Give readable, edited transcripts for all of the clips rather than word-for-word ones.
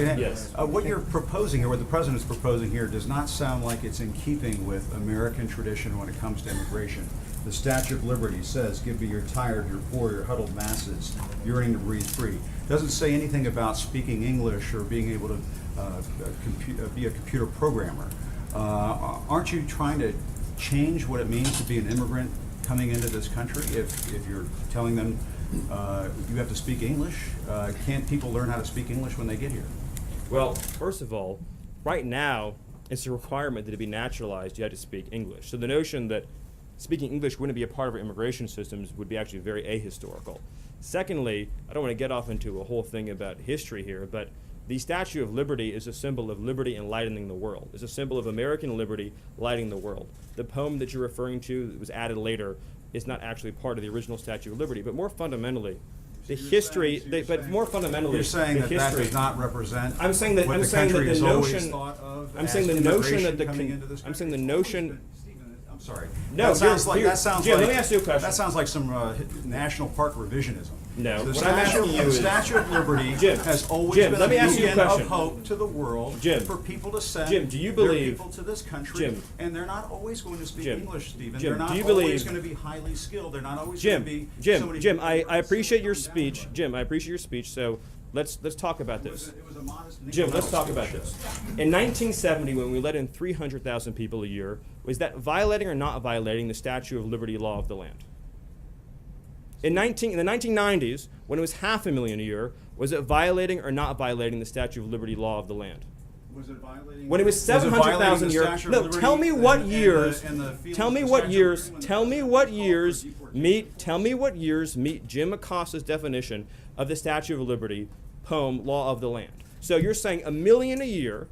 Yes. What you're proposing, or what the president is proposing here, does not sound like it's in keeping with American tradition when it comes to immigration. The Statue of Liberty says, "Give me your tired, your poor, your huddled masses, yearning to breathe free." Doesn't say anything about speaking English or being able to be a computer programmer. Aren't you trying to change what it means to be an immigrant coming into this country? If you're telling them you have to speak English, can't people learn how to speak English when they get here? Well, first of all, right now, it's a requirement that to be naturalized, you have to speak English. So the notion that speaking English wouldn't be a part of our immigration systems would be actually very ahistorical. Secondly, I don't want to get off into a whole thing about history here, but the Statue of Liberty is a symbol of liberty enlightening the world. It's a symbol of American liberty lighting the world. The poem that you're referring to that was added later is not actually part of the original Statue of Liberty, but more fundamentally, the history, but more fundamentally, you're saying the that history, that does not represent I'm saying that, what I'm the saying that country the has always notion, thought of I'm as saying the notion immigration that coming into this I'm saying the country? notion, I'm sorry. No, that sounds you're- like you're- that sounds Jim, like let me ask you a question. That sounds like some national park revisionism. No, The what I'm asking you the is- Statue of Liberty Jim, has always Jim, been let me a ask you a beacon of question. hope to the world Jim, for people to send Jim, do you their believe- people to this country, Jim, and they're not always going to speak Jim, English, Stephen. Jim, they're not do you always believe- going to be highly skilled. They're not always Jim, going to be Jim, somebody Jim, who- I appreciate your speech. Jim, I appreciate your speech. So let's talk about this. It was a modest Jim, let's talk about speech. this. In 1970, when we let in 300,000 people a year, was that violating or not violating the Statue of Liberty law of the land? In the 1990s, when it was 500,000 a year, was it violating or not violating the Statue of Liberty law of the land? Was it violating? When it was 700,000 a year. No, tell me what years. Tell me what years. Tell me what years meet. Tell me what years meet Jim Acosta's definition of the Statue of Liberty poem law of the land. So you're saying 1,000,000 a year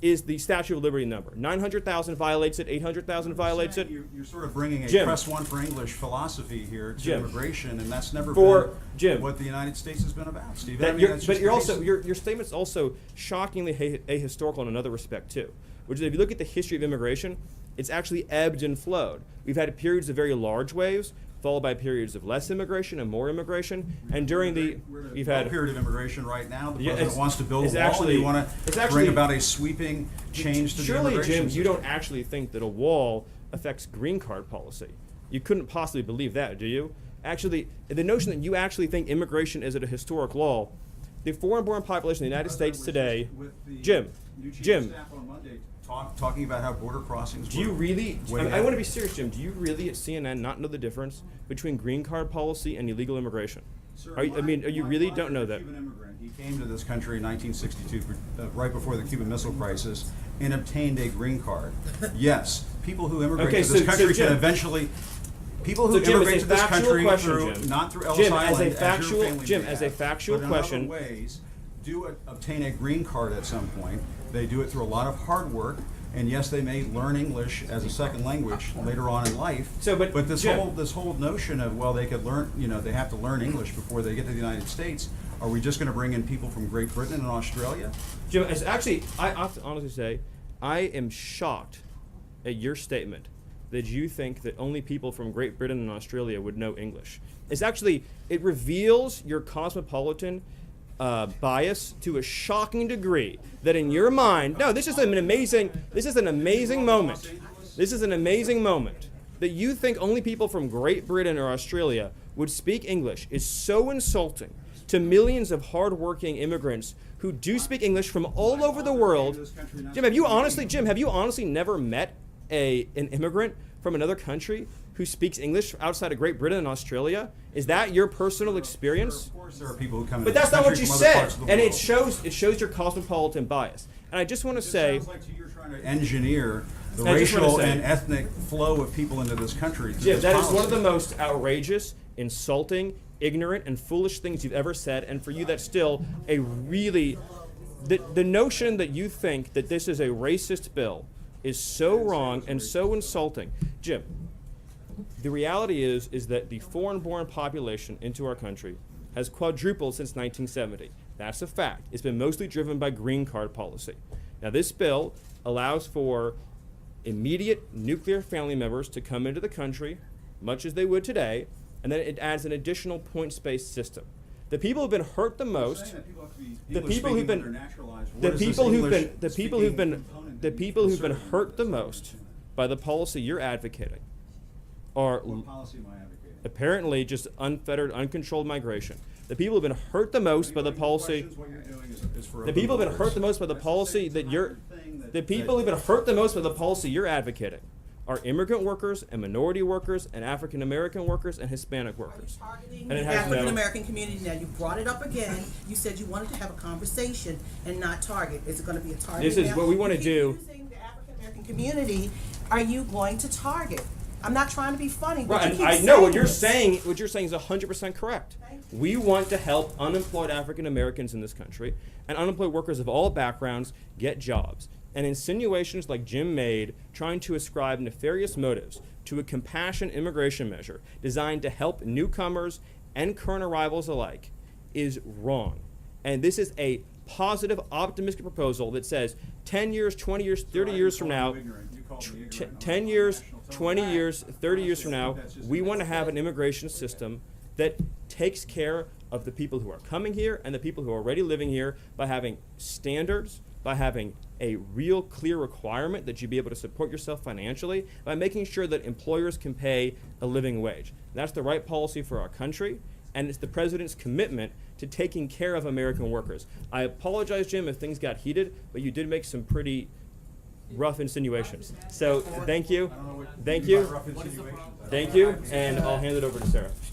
is the Statue of Liberty number. 900,000 violates it. 800,000 violates it. You're sort of bringing a Jim. press one for English philosophy here to Jim. immigration, and that's never For been Jim. what the United States has been about, Stephen. That I mean, you're- that's but just you're the also basic- your statement's also shockingly ahistorical in another respect too, which is if you look at the history of immigration, it's actually ebbed and flowed. We've had periods of very large waves, followed by periods of less immigration and more immigration, and during the we've had a period of immigration right now. The Yeah, president it's- wants to build a it's wall. actually- and you want it's to actually- bring about a sweeping change to the surely, immigration Jim, you system. don't actually think that a wall affects green card policy. You couldn't possibly believe that, do you? Actually, the notion that you actually think immigration is at a historic law, the foreign-born population in the United States today, With the Jim, new chief of Jim, staff on Monday talking about how border crossings. do you were really, way I ahead. want to be serious, Jim, do you really at CNN not know the difference between green card policy and illegal immigration? Sir, Are you my really father don't know is a that? Cuban immigrant. He came to this country in 1962, right before the Cuban Missile Crisis, and obtained a green card. Yes, people who immigrate Okay, to this so country Jim- can eventually. People who So, Jim, immigrate as to a this factual country question, through Jim. not through Ellis Jim, Island, as a your factual- family Jim, may as a have, factual but in question- other ways, do obtain a green card at some point. They do it through a lot of hard work. And yes, they may learn English as a second language later on in life. So, but this Jim- whole notion of, well, they could learn, they have to learn English before they get to the United States. Are we just going to bring in people from Great Britain and Australia? Jim, as actually, I have to honestly say, I am shocked at your statement that you think that only people from Great Britain and Australia would know English. It's actually, it reveals your cosmopolitan bias to a shocking degree that in your mind, no, this is an amazing moment. This is an amazing moment that you think only people from Great Britain or Australia would speak English is so insulting to millions of hardworking immigrants who do speak English from all over the world. Jim, have you honestly never met an immigrant from another country who speaks English outside of Great Britain and Australia? Is that your personal experience? Of course, there are people who come. But that's not what you said, and it shows your cosmopolitan bias. And I just want to say, It sounds like you're trying to engineer the I just wanna racial say- and ethnic flow of people into this country. through Jim, this that is one of policy. the most outrageous, insulting, ignorant, and foolish things you've ever said. And for you, that's still a really the notion that you think that this is a racist bill is so wrong and so insulting, Jim. The reality is that the foreign-born population into our country has quadrupled since 1970. That's a fact. It's been mostly driven by green card policy. Now, this bill allows for immediate nuclear family members to come into the country, much as they would today, and then it adds an additional points-based system. The people who've been hurt the most, Saying that people have to be the English people who've speaking when been, they're naturalized. the What is this people who've been, English the people who've speaking been, component the people who've been inserted hurt into the this most argument? by the policy you're advocating are What policy am I advocating? apparently just unfettered, uncontrolled migration. The people who've been hurt the most by the Anybody who policy, questions what you're doing is for the open people who've been doors. hurt the most by the That's policy same that you're, thing that- the people who've been hurt the most by the policy you're advocating are immigrant workers and minority workers and African American workers and Hispanic workers. Targeting And it the has no- African American community. Now you brought it up again. You said you wanted to have a conversation and not target. Is it going to be a target? This is now? what we wanna You keep do. Using the African American community, are you going to target? I'm not trying to be funny, but Right, you and keep I know what saying you're this. saying. What you're saying is 100% correct. Thank you. We want to help unemployed African Americans in this country, and unemployed workers of all backgrounds get jobs. And insinuations like Jim made, trying to ascribe nefarious motives to a compassion immigration measure designed to help newcomers and current arrivals alike, is wrong. And this is a positive, optimistic proposal that says 10 years, 20 years, 30 years from now, 10 years, 20 years, 30 years from now, we want to have an immigration system that takes care of the people who are coming here and the people who are already living here by having standards, by having a real clear requirement that you be able to support yourself financially, by making sure that employers can pay a living wage. That's the right policy for our country, and it's the president's commitment to taking care of American workers. I apologize, Jim, if things got heated, but you did make some pretty rough insinuations. So thank you, thank you, thank you, and I'll hand it over to Sarah.